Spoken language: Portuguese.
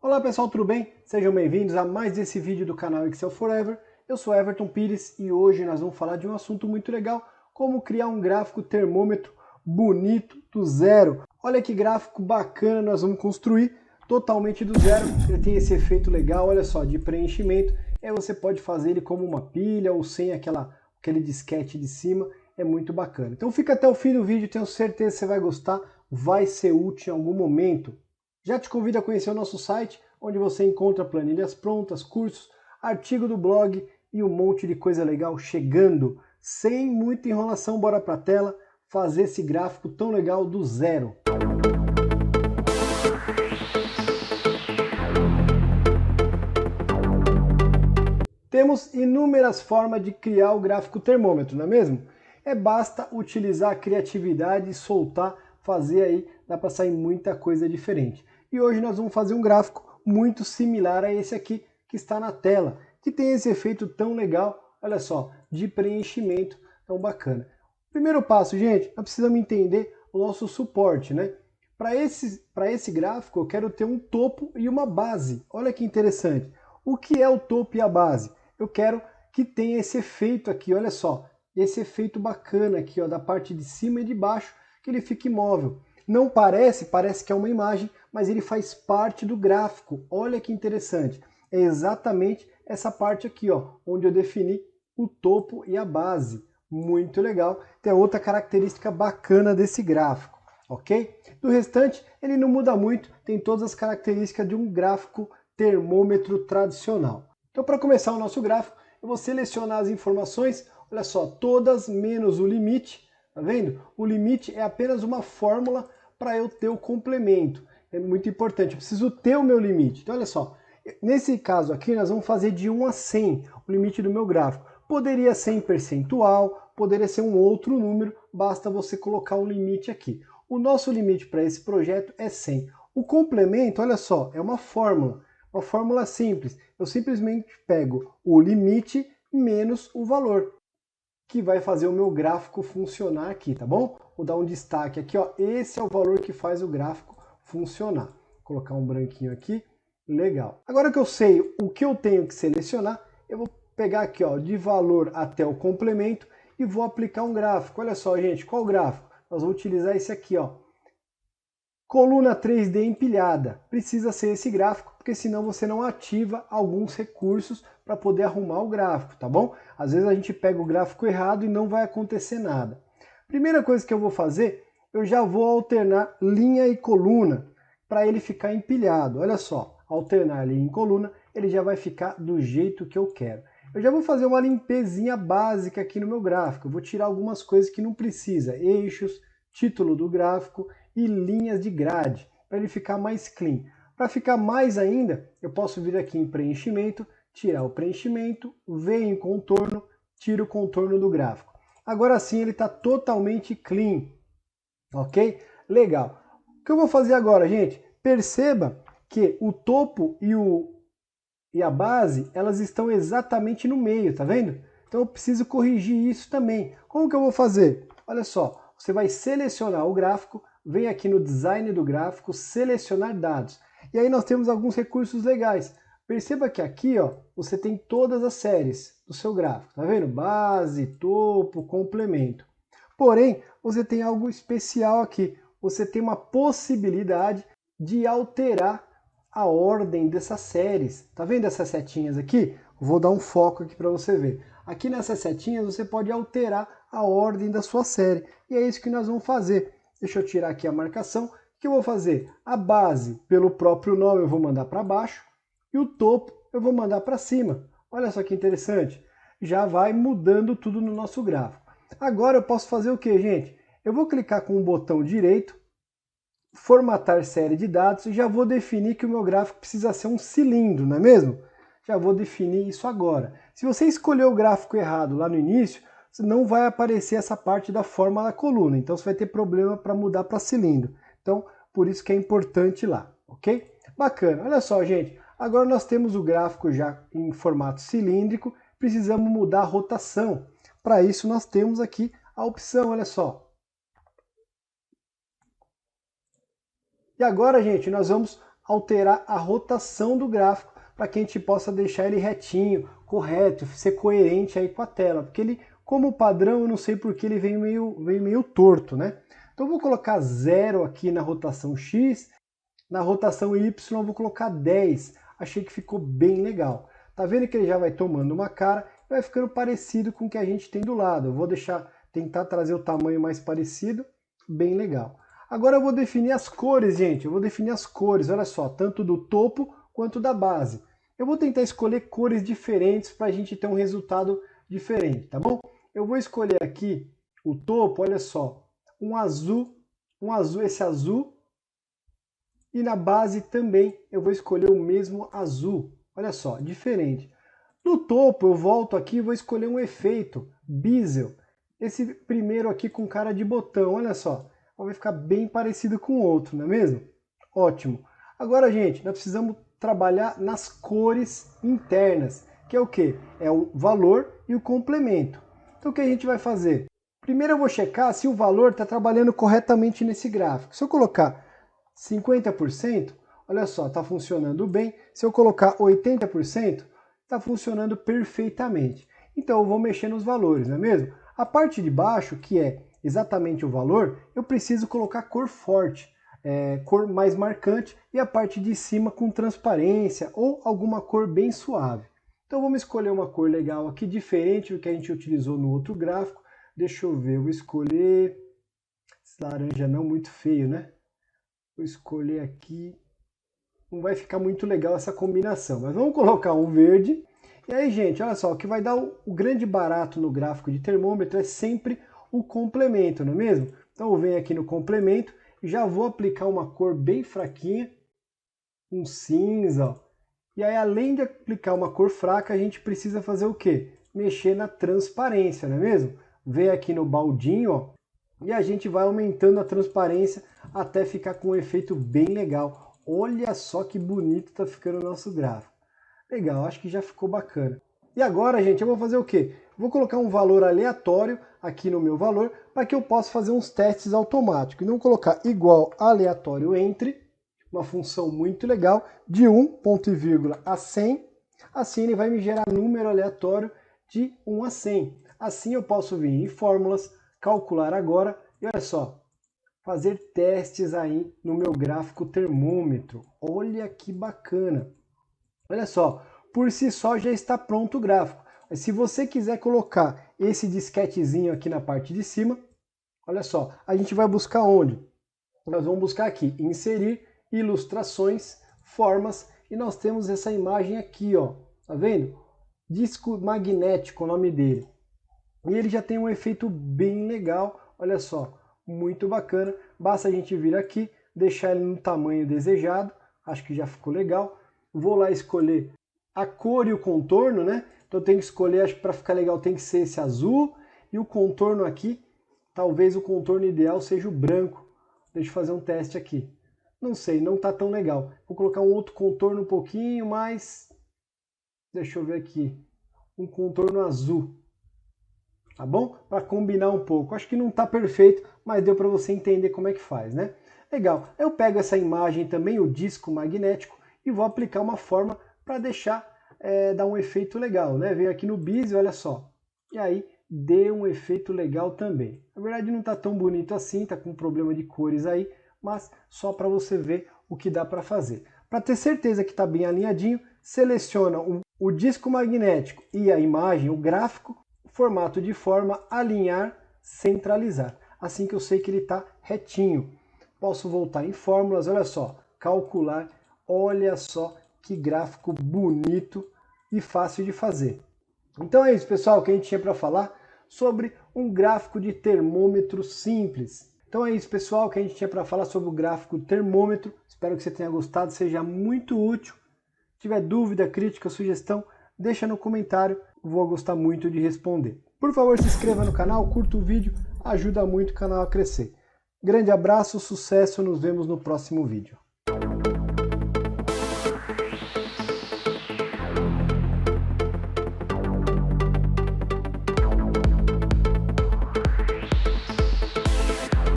Olá pessoal, tudo bem? Sejam bem-vindos a mais esse vídeo do canal Excel Forever. Eu sou Everton Pires e hoje nós vamos falar de um assunto muito legal, como criar um gráfico termômetro bonito do zero. Olha que gráfico bacana nós vamos construir totalmente do zero. Ele tem esse efeito legal, olha só, de preenchimento. Aí você pode fazer ele como uma pilha ou sem aquele disquete de cima. É muito bacana. Então fica até o fim do vídeo, tenho certeza que você vai gostar, vai ser útil em algum momento. Já te convido a conhecer o nosso site, onde você encontra planilhas prontas, cursos, artigo do blog e um monte de coisa legal chegando. Sem muita enrolação, bora para a tela fazer esse gráfico tão legal do zero. Temos inúmeras formas de criar o gráfico termômetro, não é mesmo? Basta utilizar a criatividade e soltar, fazer aí, dá para sair muita coisa diferente. E hoje nós vamos fazer um gráfico muito similar a esse aqui que está na tela, que tem esse efeito tão legal, olha só, de preenchimento tão bacana. Primeiro passo, gente, nós precisamos entender o nosso suporte, né? Para esse gráfico eu quero ter um topo e uma base. Olha que interessante. O que é o topo e a base? Eu quero que tenha esse efeito aqui, olha só, esse efeito bacana aqui, ó, da parte de cima e de baixo, que ele fica imóvel. Não parece que é uma imagem, mas ele faz parte do gráfico. Olha que interessante. É exatamente essa parte aqui, ó, onde eu defini o topo e a base. Muito legal. Tem outra característica bacana desse gráfico, ok? Do restante, ele não muda muito, tem todas as características de um gráfico termômetro tradicional. Então, para começar o nosso gráfico, eu vou selecionar as informações, olha só, todas menos o limite, tá vendo? O limite é apenas uma fórmula para eu ter o complemento. É muito importante, eu preciso ter o meu limite. Então, olha só, nesse caso aqui, nós vamos fazer de 1 a 100 o limite do meu gráfico. Poderia ser em percentual, poderia ser um outro número, basta você colocar um limite aqui. O nosso limite para esse projeto é 100. O complemento, olha só, é uma fórmula simples. Eu simplesmente pego o limite menos o valor, que vai fazer o meu gráfico funcionar aqui, tá bom? Vou dar um destaque aqui, ó. Esse é o valor que faz o gráfico funcionar. Vou colocar um branquinho aqui, legal. Agora que eu sei o que eu tenho que selecionar, eu vou pegar aqui, ó, de valor até o complemento e vou aplicar um gráfico. Olha só, gente, qual gráfico? Nós vamos utilizar esse aqui, ó. Coluna 3D empilhada. Precisa ser esse gráfico, porque senão você não ativa alguns recursos para poder arrumar o gráfico, tá bom? Às vezes a gente pega o gráfico errado e não vai acontecer nada. Primeira coisa que eu vou fazer, eu já vou alternar linha e coluna para ele ficar empilhado. Olha só, alternar linha e coluna, ele já vai ficar do jeito que eu quero. Eu já vou fazer uma limpezinha básica aqui no meu gráfico. Eu vou tirar algumas coisas que não precisa, eixos, título do gráfico e linhas de grade, para ele ficar mais clean. Para ficar mais ainda, eu posso vir aqui em preenchimento, tirar o preenchimento, venho em contorno, tiro o contorno do gráfico. Agora sim ele está totalmente clean, ok? Legal. O que eu vou fazer agora, gente? Perceba que o topo e a base, elas estão exatamente no meio, tá vendo? Então eu preciso corrigir isso também. Como que eu vou fazer? Olha só, você vai selecionar o gráfico, vem aqui no design do gráfico, selecionar dados. E aí nós temos alguns recursos legais. Perceba que aqui, ó, você tem todas as séries do seu gráfico, tá vendo? Base, topo, complemento. Porém, você tem algo especial aqui. Você tem uma possibilidade de alterar a ordem dessas séries. Tá vendo essas setinhas aqui? Vou dar um foco aqui para você ver. Aqui nessas setinhas você pode alterar a ordem da sua série. E é isso que nós vamos fazer. Deixa eu tirar aqui a marcação. O que eu vou fazer? A base, pelo próprio nome, eu vou mandar para baixo. E o topo eu vou mandar para cima. Olha só que interessante. Já vai mudando tudo no nosso gráfico. Agora eu posso fazer o que, gente? Eu vou clicar com o botão direito, formatar série de dados e já vou definir que o meu gráfico precisa ser um cilindro, não é mesmo? Já vou definir isso agora. Se você escolher o gráfico errado lá no início, não vai aparecer essa parte da forma da coluna, então você vai ter problema para mudar para cilindro. Então, por isso que é importante lá, ok? Bacana, olha só, gente, agora nós temos o gráfico já em formato cilíndrico, precisamos mudar a rotação. Para isso nós temos aqui a opção, olha só. E agora, gente, nós vamos alterar a rotação do gráfico para que a gente possa deixar ele retinho, correto, ser coerente aí com a tela, porque ele, como padrão, eu não sei porque ele vem meio torto, né? Então eu vou colocar 0 aqui na rotação X, na rotação Y eu vou colocar 10, achei que ficou bem legal. Tá vendo que ele já vai tomando uma cara e vai ficando parecido com o que a gente tem do lado. Eu vou tentar trazer o tamanho mais parecido, bem legal. Agora eu vou definir as cores, gente, eu vou definir as cores, olha só, tanto do topo quanto da base. Eu vou tentar escolher cores diferentes para a gente ter um resultado diferente, tá bom? Eu vou escolher aqui o topo, olha só, um azul, esse azul, e na base também eu vou escolher o mesmo azul, olha só, diferente. No topo eu volto aqui e vou escolher um efeito, bezel, esse primeiro aqui com cara de botão, olha só, vai ficar bem parecido com o outro, não é mesmo? Ótimo. Agora, gente, nós precisamos trabalhar nas cores internas, que é o quê? É o valor e o complemento. Então o que a gente vai fazer? Primeiro eu vou checar se o valor está trabalhando corretamente nesse gráfico. Se eu colocar 50%, olha só, está funcionando bem. Se eu colocar 80%, está funcionando perfeitamente. Então eu vou mexer nos valores, não é mesmo? A parte de baixo, que é exatamente o valor, eu preciso colocar cor forte, cor mais marcante, e a parte de cima com transparência ou alguma cor bem suave. Então vamos escolher uma cor legal aqui, diferente do que a gente utilizou no outro gráfico. Deixa eu ver, eu vou escolher esse laranja não, muito feio, né? Vou escolher aqui, não vai ficar muito legal essa combinação, mas vamos colocar um verde. E aí, gente, olha só, o que vai dar o grande barato no gráfico de termômetro é sempre o complemento, não é mesmo? Então eu venho aqui no complemento, já vou aplicar uma cor bem fraquinha, um cinza, ó. E aí, além de aplicar uma cor fraca, a gente precisa fazer o quê? Mexer na transparência, não é mesmo? Vem aqui no baldinho, ó, e a gente vai aumentando a transparência até ficar com um efeito bem legal. Olha só que bonito tá ficando o nosso gráfico. Legal, acho que já ficou bacana. E agora, gente, eu vou fazer o quê? Vou colocar um valor aleatório aqui no meu valor para que eu possa fazer uns testes automáticos. Então, vou colocar igual aleatório entre, uma função muito legal, de 1, ponto e vírgula, a 100. Assim ele vai me gerar número aleatório de 1 a 100. Assim eu posso vir em fórmulas, calcular agora e olha só, fazer testes aí no meu gráfico termômetro. Olha que bacana. Olha só, por si só já está pronto o gráfico. Mas se você quiser colocar esse disquetezinho aqui na parte de cima, olha só, a gente vai buscar onde? Nós vamos buscar aqui, inserir, ilustrações, formas, e nós temos essa imagem aqui, ó, tá vendo? Disco magnético, o nome dele. E ele já tem um efeito bem legal, olha só, muito bacana. Basta a gente vir aqui, deixar ele no tamanho desejado, acho que já ficou legal. Vou lá escolher a cor e o contorno, né? Então eu tenho que escolher, acho que para ficar legal tem que ser esse azul, e o contorno aqui, talvez o contorno ideal seja o branco. Deixa eu fazer um teste aqui. Não sei, não está tão legal. Vou colocar um outro contorno um pouquinho mais... Deixa eu ver aqui. Um contorno azul. Tá bom? Para combinar um pouco. Acho que não está perfeito, mas deu para você entender como é que faz, né? Legal. Eu pego essa imagem também, o disco magnético, e vou aplicar uma forma para deixar, dar um efeito legal, né? Venho aqui no bezel, olha só. E aí, dê um efeito legal também. Na verdade não está tão bonito assim, está com problema de cores aí, mas só para você ver o que dá para fazer. Para ter certeza que está bem alinhadinho, seleciona o disco magnético e a imagem, o gráfico, formato de forma, alinhar, centralizar. Assim que eu sei que ele está retinho. Posso voltar em fórmulas, olha só, calcular, olha só que gráfico bonito e fácil de fazer. Então é isso, pessoal, que a gente tinha para falar sobre um gráfico de termômetro simples. Então é isso, pessoal, que a gente tinha para falar sobre o gráfico termômetro. Espero que você tenha gostado, seja muito útil. Se tiver dúvida, crítica, sugestão, deixa no comentário, vou gostar muito de responder. Por favor, se inscreva no canal, curta o vídeo, ajuda muito o canal a crescer. Grande abraço, sucesso, nos vemos no próximo vídeo.